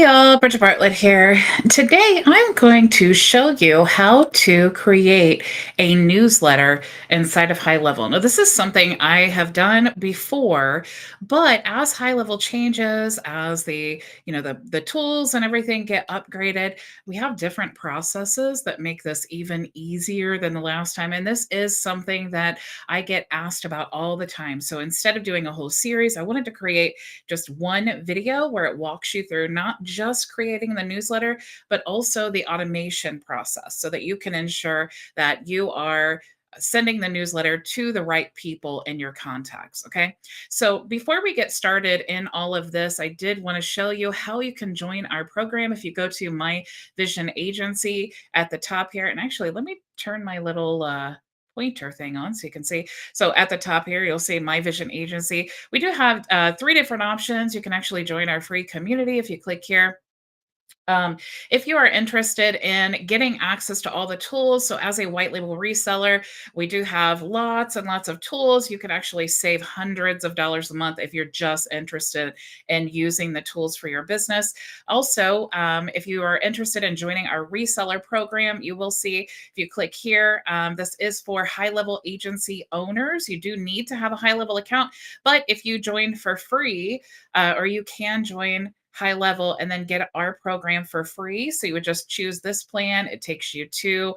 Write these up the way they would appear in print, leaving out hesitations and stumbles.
y'all, Bridget Bartlett here. Today I'm going to show you how to create a newsletter inside of HighLevel. Now, this is something I have done before, but as HighLevel changes, as the tools and everything get upgraded, we have different processes that make this even easier than the last time. And this is something that I get asked about all the time. So instead of doing a whole series, I wanted to create just one video where it walks you through not just creating the newsletter, but also the automation process so that you can ensure that you are sending the newsletter to the right people in your contacts. Okay. So before we get started in all of this, I did want to show you how you can join our program. If you go to My Vision Agency at the top here, and actually, let me turn my little pointer thing on so you can see. So at the top here, you'll see My Vision Agency. We do have three different options. You can actually join our free community if you click here. Um, if you are interested in getting access to all the tools, so as a white label reseller, we do have lots and lots of tools. You can actually save hundreds of dollars a month if you're just interested in using the tools for your business. Also, if you are interested in joining our reseller program, you will see if you click here, this is for high level agency owners. You do need to have a high level account, but if you join for free, or you can join high level and then get our program for free. So you would just choose this plan. It takes you to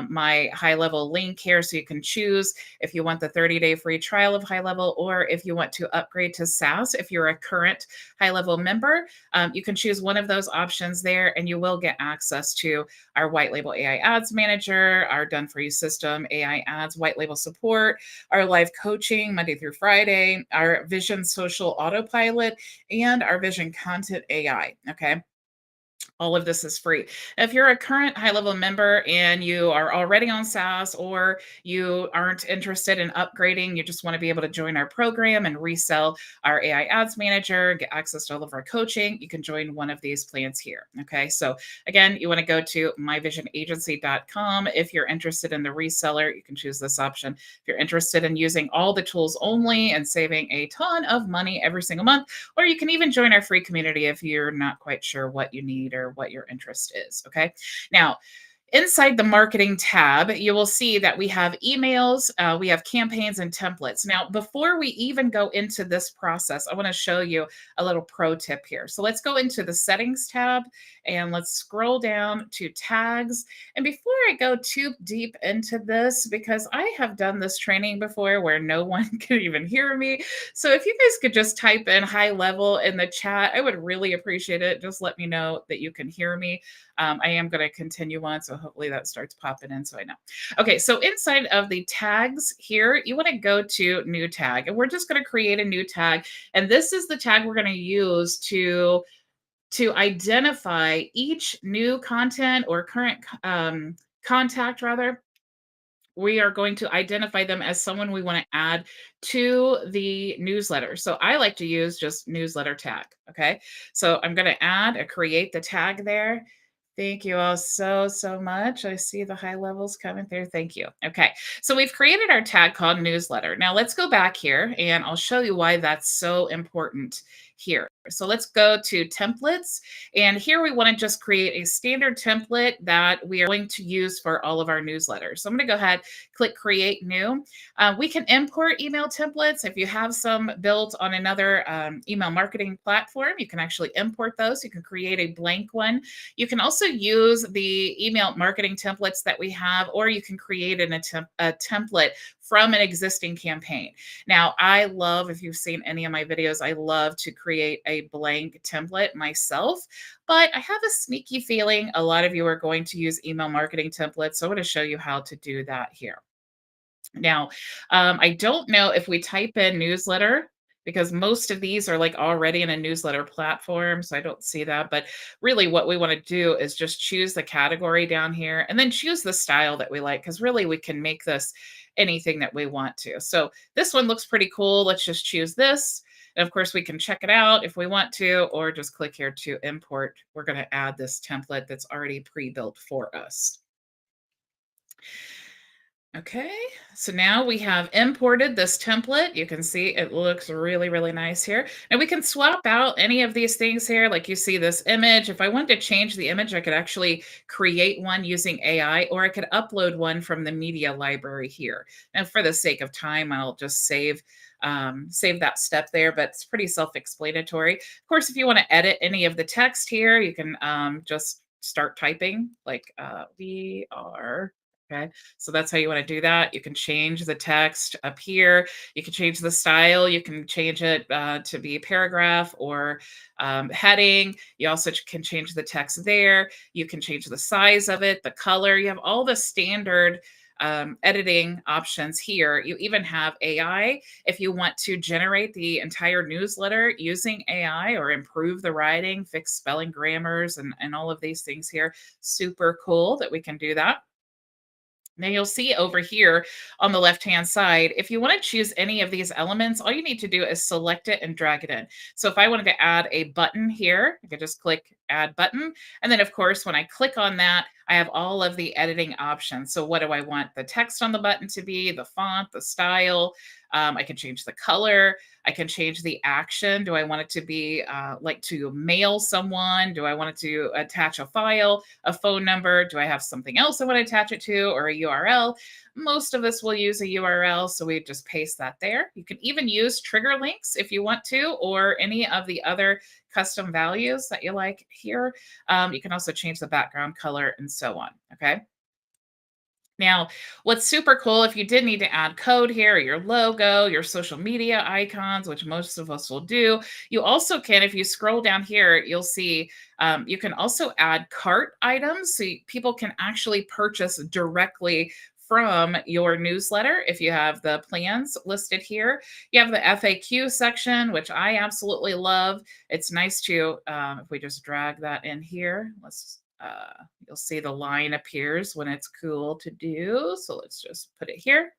my high level link here. So you can choose if you want the 30-day free trial of high level, or if you want to upgrade to SaaS. If you're a current high level member, you can choose one of those options there and you will get access to our white label AI ads manager, our done for you system, AI ads, white label support, our live coaching Monday through Friday, our vision social autopilot, and our vision content AI. Okay. All of this is free. If you're a current high level member and you are already on SaaS, or you aren't interested in upgrading, you just want to be able to join our program and resell our AI ads manager, get access to all of our coaching, you can join one of these plans here. Okay. So again, you want to go to myvisionagency.com. If you're interested in the reseller, you can choose this option. If you're interested in using all the tools only and saving a ton of money every single month, or you can even join our free community if you're not quite sure what you need or what your interest is. Okay. Now, inside the marketing tab, you will see that we have emails, we have campaigns and templates. Now, before we even go into this process, I want to show you a little pro tip here. So let's go into the settings tab and let's scroll down to tags. And before I go too deep into this, because I have done this training before where no one could even hear me. So if you guys could just type in high level in the chat, I would really appreciate it. Just let me know that you can hear me. I am going to continue on, so hopefully that starts popping in so I know. Okay, so inside of the tags here, you want to go to new tag, and we're just going to create a new tag. And this is the tag we're going to use to identify each new content or current contact rather. We are going to identify them as someone we want to add to the newsletter. So I like to use just newsletter tag. Okay. So I'm going to add a create the tag there. Thank you all so much. I see the high levels coming there. Thank you. Okay. So we've created our tag called newsletter. Now let's go back here and I'll show you why that's so important here. So let's go to templates. And here we want to just create a standard template that we are going to use for all of our newsletters. So I'm going to go ahead, click create new. We can import email templates. If you have some built on another email marketing platform, you can actually import those. You can create a blank one. You can also use the email marketing templates that we have, or you can create a template from an existing campaign. Now, I love, if you've seen any of my videos, I love to create a blank template myself, but I have a sneaky feeling a lot of you are going to use email marketing templates. So I'm going to show you how to do that here. Now, I don't know if we type in newsletter, because most of these are like already in a newsletter platform. So I don't see that. But really what we want to do is just choose the category down here and then choose the style that we like, because really we can make this anything that we want to. So this one looks pretty cool. Let's just choose this. And of course, we can check it out if we want to, or just click here to import. We're going to add this template that's already pre-built for us. Okay, so now we have imported this template. You can see it looks really, really nice here. And we can swap out any of these things here. Like you see this image. If I wanted to change the image, I could actually create one using AI, or I could upload one from the media library here. And for the sake of time, I'll just save that step there, but it's pretty self-explanatory. Of course, if you want to edit any of the text here, you can just start typing like we are. Okay. So that's how you want to do that. You can change the text up here. You can change the style. You can change it to be paragraph or heading. You also can change the text there. You can change the size of it, the color. You have all the standard editing options here. You even have AI if you want to generate the entire newsletter using AI or improve the writing, fix spelling, grammars, and all of these things here. Super cool that we can do that. Now you'll see over here on the left-hand side, if you want to choose any of these elements, all you need to do is select it and drag it in. So if I wanted to add a button here, I could just click add button. And then of course, when I click on that, I have all of the editing options. So what do I want the text on the button to be, the font, the style? I can change the color. I can change the action. Do I want it to be like to mail someone? Do I want it to attach a file, a phone number? Do I have something else I want to attach it to, or a URL? Most of us will use a URL, so we just paste that there. You can even use trigger links if you want to, or any of the other custom values that you like here. You can also change the background color and so on. Okay. Now, what's super cool, if you did need to add code here, your logo, your social media icons, which most of us will do, you also can, if you scroll down here, you'll see you can also add cart items. So people can actually purchase directly from your newsletter if you have the plans listed here. You have the FAQ section, which I absolutely love. It's nice to, if we just drag that in here, you'll see the line appears when it's cool to do. So let's just put it here.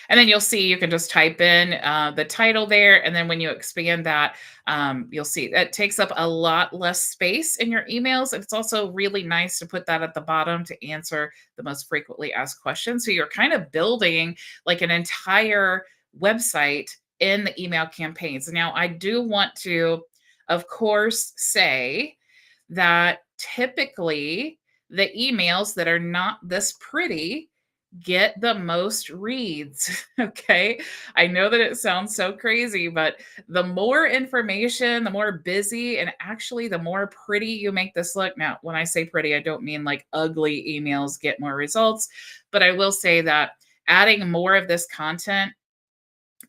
And then you'll see you can just type in the title there. And then when you expand that, you'll see that takes up a lot less space in your emails. And it's also really nice to put that at the bottom to answer the most frequently asked questions. So you're kind of building like an entire website in the email campaigns. Now, I do want to, of course, say that typically the emails that are not this pretty get the most reads. Okay. I know that it sounds so crazy, but the more information, the more busy, and actually the more pretty you make this look. Now, when I say pretty, I don't mean like ugly emails get more results, but I will say that adding more of this content,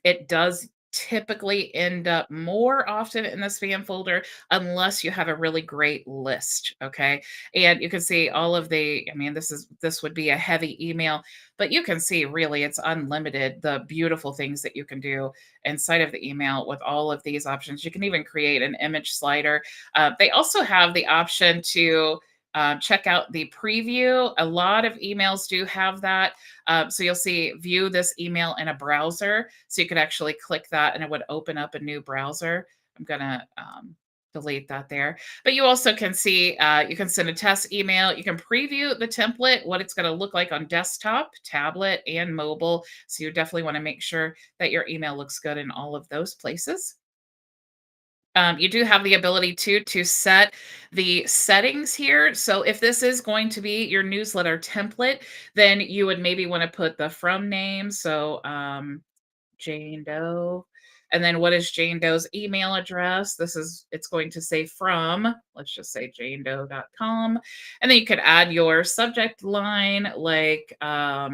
it does typically end up more often in the spam folder unless you have a really great list. Okay. And you can see all of the, I mean, this would be a heavy email, but you can see really it's unlimited, the beautiful things that you can do inside of the email with all of these options. You can even create an image slider. They also have the option to check out the preview. A lot of emails do have that. So you'll see view this email in a browser. So you could actually click that and it would open up a new browser. I'm going to delete that there. But you also can see, you can send a test email. You can preview the template, what it's going to look like on desktop, tablet, and mobile. So you definitely want to make sure that your email looks good in all of those places. You do have the ability to set the settings here. So if this is going to be your newsletter template, then you would maybe want to put the from name. So Jane Doe. And then what is Jane Doe's email address? It's going to say from, let's just say janedoe.com. And then you could add your subject line like uh,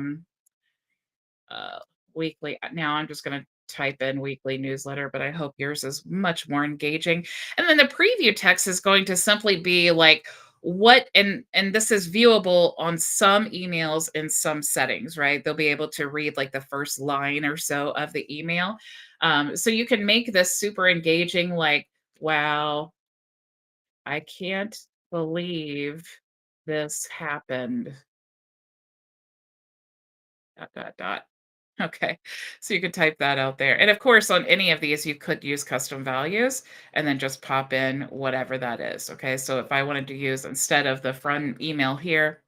weekly. Now I'm just going to type in weekly newsletter, but I hope yours is much more engaging. And then the preview text is going to simply be like what and this is viewable on some emails in some settings, right? They'll be able to read like the first line or so of the email. So you can make this super engaging, like, wow, I can't believe this happened. Dot dot dot. Okay. So you could type that out there. And of course, on any of these, you could use custom values and then just pop in whatever that is. Okay. So if I wanted to use instead of the front email here,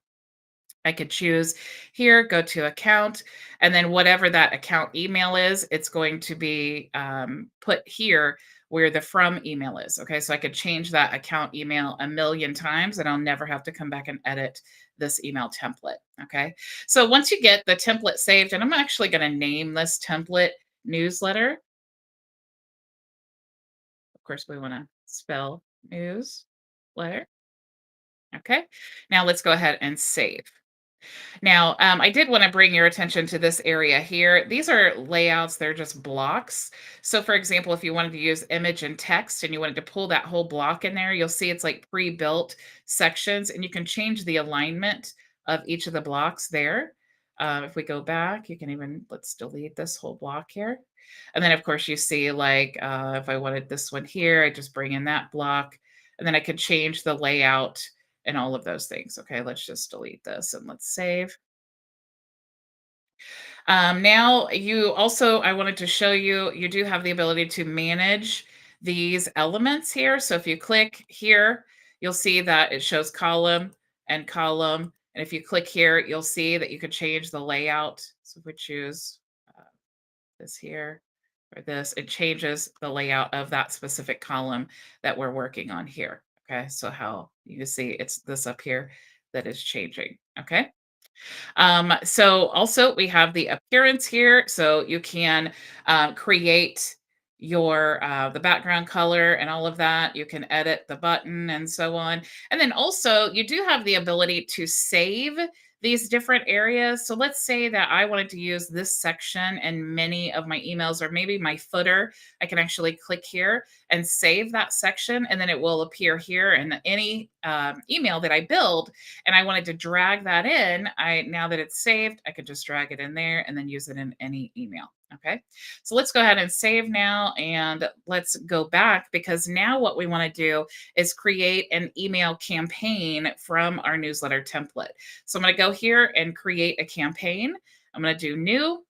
I could choose here, go to account, and then whatever that account email is, it's going to be put here where the from email is. Okay, so I could change that account email a million times and I'll never have to come back and edit this email template. Okay, so once you get the template saved, and I'm actually going to name this template newsletter. Of course, we want to spell newsletter. Okay, now let's go ahead and save. Now, I did want to bring your attention to this area here. These are layouts, they're just blocks. So, for example, if you wanted to use image and text and you wanted to pull that whole block in there, you'll see it's like pre built sections, and you can change the alignment of each of the blocks there. If we go back, you can even, let's delete this whole block here. And then, of course, you see like if I wanted this one here, I just bring in that block, and then I could change the layout and all of those things. Okay, let's just delete this and let's save. Now you also, I wanted to show you, you do have the ability to manage these elements here. So if you click here, you'll see that it shows column and column. And if you click here, you'll see that you could change the layout. So if we choose this here or this, it changes the layout of that specific column that we're working on here. Okay, so how you can see it's this up here that is changing. Okay. So also we have the appearance here. So you can create your the background color and all of that. You can edit the button and so on. And then also you do have the ability to save these different areas. So let's say that I wanted to use this section in many of my emails, or maybe my footer. I can actually click here and save that section, and then it will appear here in any email that I build. And I wanted to drag that in. Now that it's saved, I could just drag it in there and then use it in any email. Okay, so let's go ahead and save now, and let's go back, because now what we want to do is create an email campaign from our newsletter template. So I'm going to go here and create a campaign. I'm going to do new,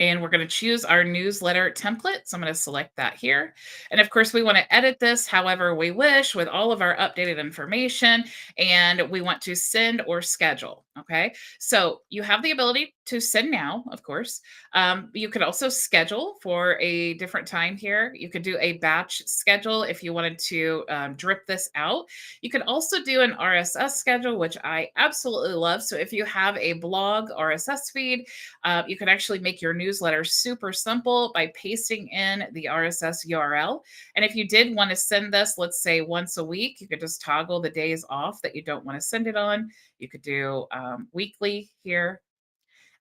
and we're going to choose our newsletter template. So I'm going to select that here. And of course, we want to edit this however we wish with all of our updated information. And we want to send or schedule. Okay. So you have the ability to send now, of course. You could also schedule for a different time here. You could do a batch schedule if you wanted to drip this out. You could also do an RSS schedule, which I absolutely love. So if you have a blog RSS feed, you can actually make your newsletter super simple by pasting in the RSS URL. And if you did want to send this, let's say once a week, you could just toggle the days off that you don't want to send it on. You could do weekly here.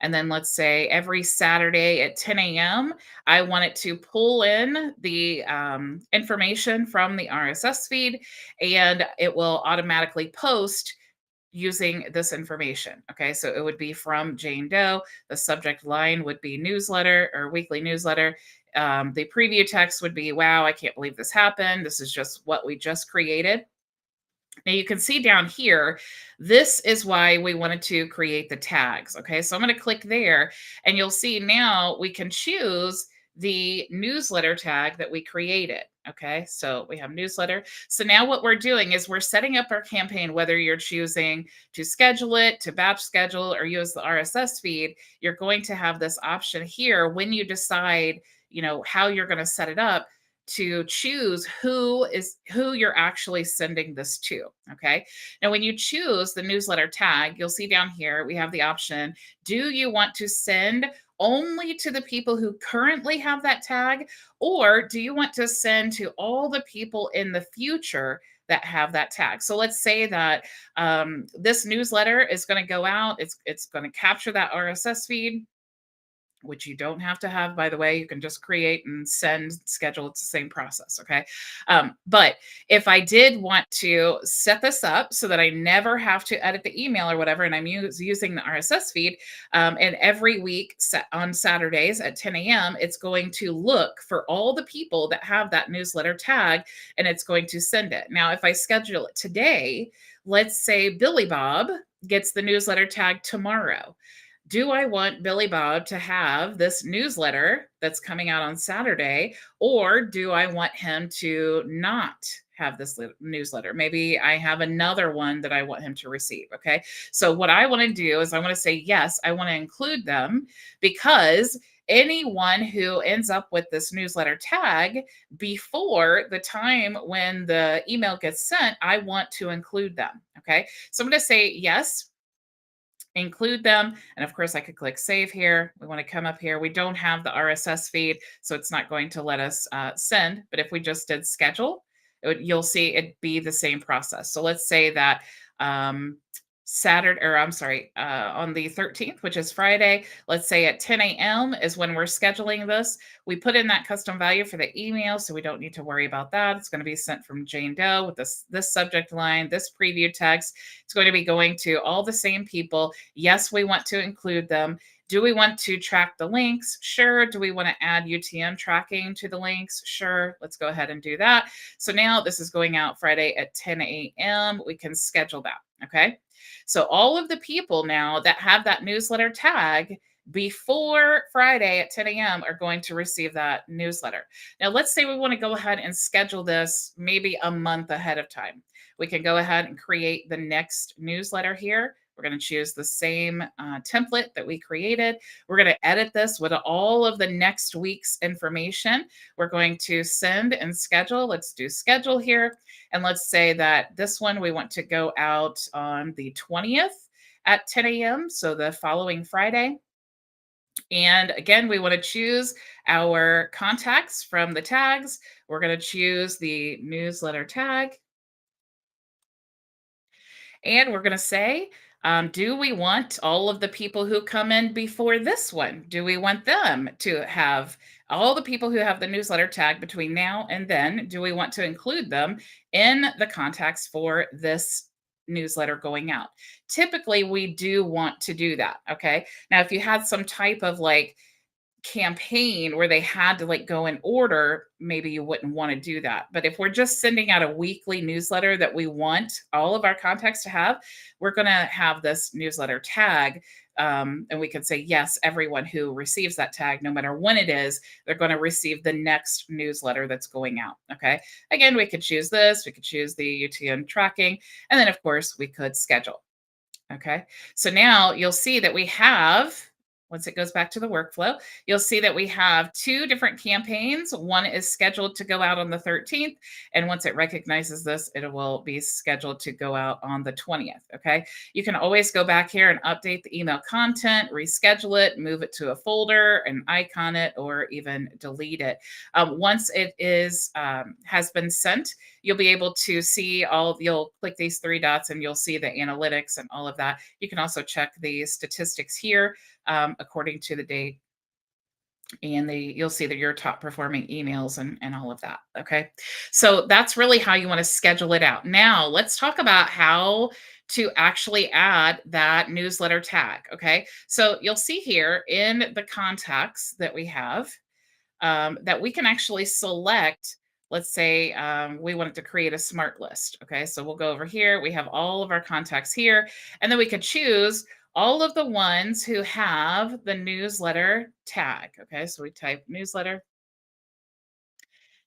And then let's say every Saturday at 10 a.m., I want it to pull in the information from the RSS feed, and it will automatically post using this information. Okay, so it would be from Jane Doe. The subject line would be newsletter or weekly newsletter. The preview text would be, wow, I can't believe this happened. This is just what we just created. Now you can see down here, this is why we wanted to create the tags. Okay, so I'm going to click there, and you'll see now we can choose the newsletter tag that we created. Okay, so we have newsletter. So now what we're doing is we're setting up our campaign, whether you're choosing to schedule it, to batch schedule, or use the RSS feed. You're going to have this option here when you decide, how you're going to set it up, to choose who you're actually sending this to. Okay. Now, when you choose the newsletter tag, you'll see down here we have the option: do you want to send only to the people who currently have that tag, or do you want to send to all the people in the future that have that tag? So let's say that this newsletter is going to go out. It's going to capture that RSS feed, which you don't have to have, by the way. You can just create and send, schedule. It's the same process. Okay. But if I did want to set this up so that I never have to edit the email or whatever, and I'm using the RSS feed, and every week on Saturdays at 10 a.m., it's going to look for all the people that have that newsletter tag, and it's going to send it. Now, if I schedule it today, let's say Billy Bob gets the newsletter tag tomorrow. Do I want Billy Bob to have this newsletter that's coming out on Saturday, or do I want him to not have this newsletter? Maybe I have another one that I want him to receive. Okay. So, what I want to do is I want to say, yes, I want to include them because anyone who ends up with this newsletter tag before the time when the email gets sent, I want to include them. Okay. So, I'm going to say, yes, include them. And of course, I could click save here. We want to come up here. We don't have the RSS feed, so it's not going to let us send. But if we just did schedule, you'll see it be the same process. So let's say that um, Saturday, or I'm sorry, on the 13th, which is Friday, let's say at 10 a.m. is when we're scheduling this. We put in that custom value for the email, so we don't need to worry about that. It's going to be sent from Jane Doe with this subject line, this preview text. It's going to be going to all the same people. Yes, we want to include them. Do we want to track the links? Sure. Do we want to add UTM tracking to the links? Sure. Let's go ahead and do that. So now this is going out Friday at 10 a.m. We can schedule that. Okay. So all of the people now that have that newsletter tag before Friday at 10 a.m. are going to receive that newsletter. Now, let's say we want to go ahead and schedule this maybe a month ahead of time. We can go ahead and create the next newsletter here. We're going to choose the same template that we created. We're going to edit this with all of the next week's information. We're going to send and schedule. Let's do schedule here. And let's say that this one we want to go out on the 20th at 10 a.m. So the following Friday. And again, we want to choose our contacts from the tags. We're going to choose the newsletter tag. And we're going to say, do we want all of the people who come in before this one? Do we want them to have all the people who have the newsletter tag between now and then? Do we want to include them in the contacts for this newsletter going out? Typically, we do want to do that. Okay. Now, if you had some type of like campaign where they had to like go in order, maybe you wouldn't want to do that. But if we're just sending out a weekly newsletter that we want all of our contacts to have, we're going to have this newsletter tag. And we can say, yes, everyone who receives that tag, no matter when it is, they're going to receive the next newsletter that's going out. Okay. Again, we could choose this, we could choose the UTM tracking, and then, of course, we could schedule. Okay. So now you'll see that we have, once it goes back to the workflow, you'll see that we have two different campaigns. One is scheduled to go out on the 13th. And once it recognizes this, it will be scheduled to go out on the 20th. Okay. You can always go back here and update the email content, reschedule it, move it to a folder and icon it, or even delete it. Once it is has been sent, you'll be able to see you'll click these three dots and you'll see the analytics and all of that. You can also check the statistics here according to the date, and you'll see that your top performing emails and all of that. Okay. So that's really how you want to schedule it out. Now let's talk about how to actually add that newsletter tag. Okay. So you'll see here in the contacts that we have, that we can actually select. Let's say we wanted to create a smart list. Okay, so we'll go over here. We have all of our contacts here, and then we could choose all of the ones who have the newsletter tag. Okay, so we type newsletter.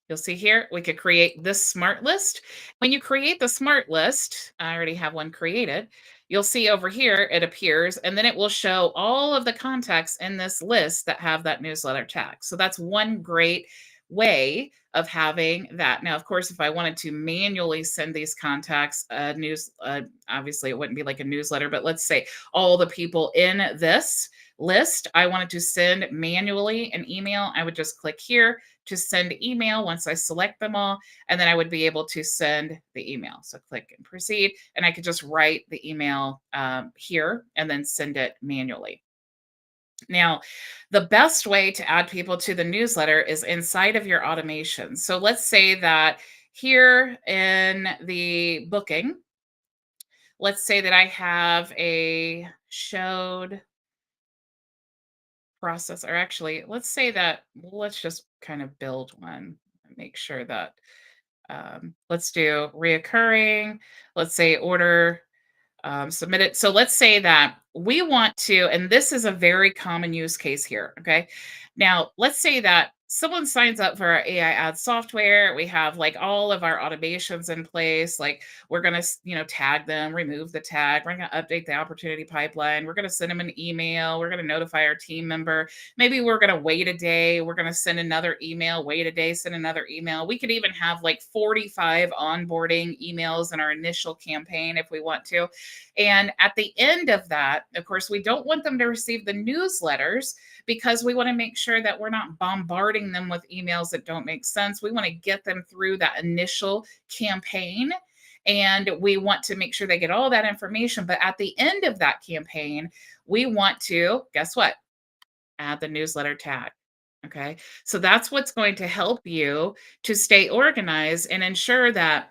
You'll see here, we could create this smart list. When you create the smart list, I already have one created. You'll see over here, it appears, and then it will show all of the contacts in this list that have that newsletter tag. So that's one great way of having that. Now, of course, if I wanted to manually send these contacts obviously it wouldn't be like a newsletter, but let's say all the people in this list, I wanted to send manually an email. I would just click here to send email once I select them all, and then I would be able to send the email. So click and proceed, and I could just write the email here and then send it manually. Now, the best way to add people to the newsletter is inside of your automation. So let's say that here in the booking, let's say that I have a showed process, or actually, let's say that, let's just kind of build one and make sure that let's do reoccurring. Let's say order Submit it. So let's say that we want to, and this is a very common use case here. Okay. Now, let's say that someone signs up for our AI ad software. We have like all of our automations in place. Like we're going to, tag them, remove the tag. We're going to update the opportunity pipeline. We're going to send them an email. We're going to notify our team member. Maybe we're going to wait a day. We're going to send another email, wait a day, send another email. We could even have like 45 onboarding emails in our initial campaign if we want to. And at the end of that, of course, we don't want them to receive the newsletters because we want to make sure that we're not bombarding them with emails that don't make sense. We want to get them through that initial campaign, and we want to make sure they get all that information. But at the end of that campaign, we want to, guess what? Add the newsletter tag. Okay. So that's what's going to help you to stay organized and ensure that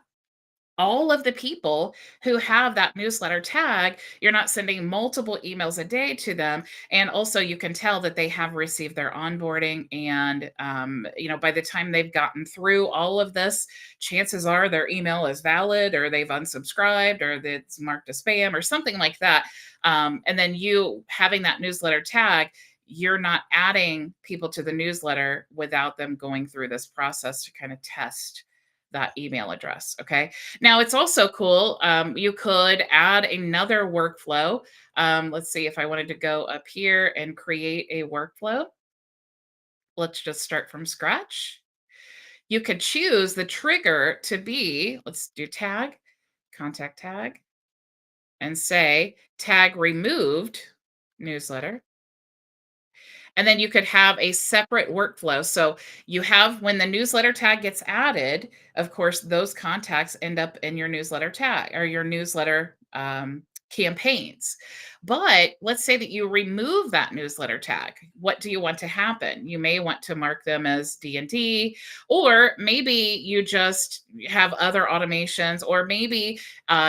all of the people who have that newsletter tag, you're not sending multiple emails a day to them. And also you can tell that they have received their onboarding. And, by the time they've gotten through all of this, chances are their email is valid, or they've unsubscribed, or it's marked as spam or something like that. And then you having that newsletter tag, you're not adding people to the newsletter without them going through this process to kind of test that email address. Okay. Now it's also cool. You could add another workflow. Let's see if I wanted to go up here and create a workflow. Let's just start from scratch. You could choose the trigger to be, let's do tag, contact tag, and say tag removed newsletter. And then you could have a separate workflow. So you have, when the newsletter tag gets added, of course, those contacts end up in your newsletter tag or your newsletter campaigns. But let's say that you remove that newsletter tag. What do you want to happen? You may want to mark them as D&D, or maybe you just have other automations, or maybe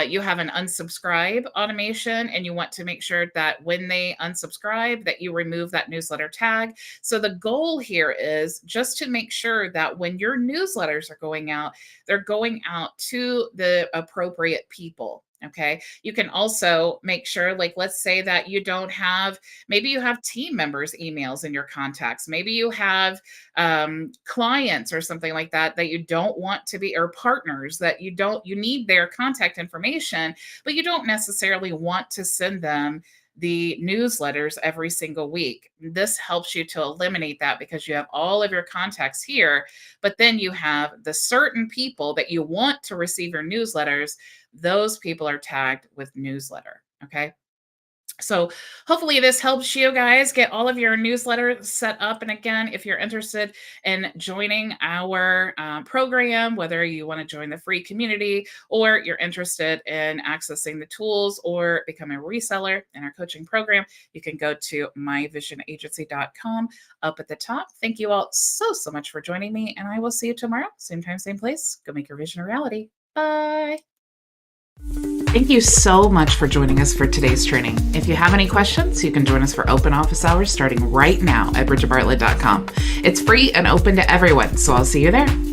you have an unsubscribe automation and you want to make sure that when they unsubscribe that you remove that newsletter tag. So the goal here is just to make sure that when your newsletters are going out, they're going out to the appropriate people. Okay. You can also make sure, like, let's say that you don't have, maybe you have team members' emails in your contacts. Maybe you have clients or something like that that you don't want to be, or partners that you need their contact information, but you don't necessarily want to send them the newsletters every single week. This helps you to eliminate that because you have all of your contacts here, but then you have the certain people that you want to receive your newsletters. Those people are tagged with newsletter. Okay. So hopefully this helps you guys get all of your newsletters set up. And again, if you're interested in joining our program, whether you want to join the free community or you're interested in accessing the tools or becoming a reseller in our coaching program, you can go to myvisionagency.com up at the top. Thank you all so much for joining me, and I will see you tomorrow. Same time, same place. Go make your vision a reality. Bye. Thank you so much for joining us for today's training. If you have any questions, you can join us for open office hours starting right now at bridgetbartlett.com. It's free and open to everyone, so I'll see you there.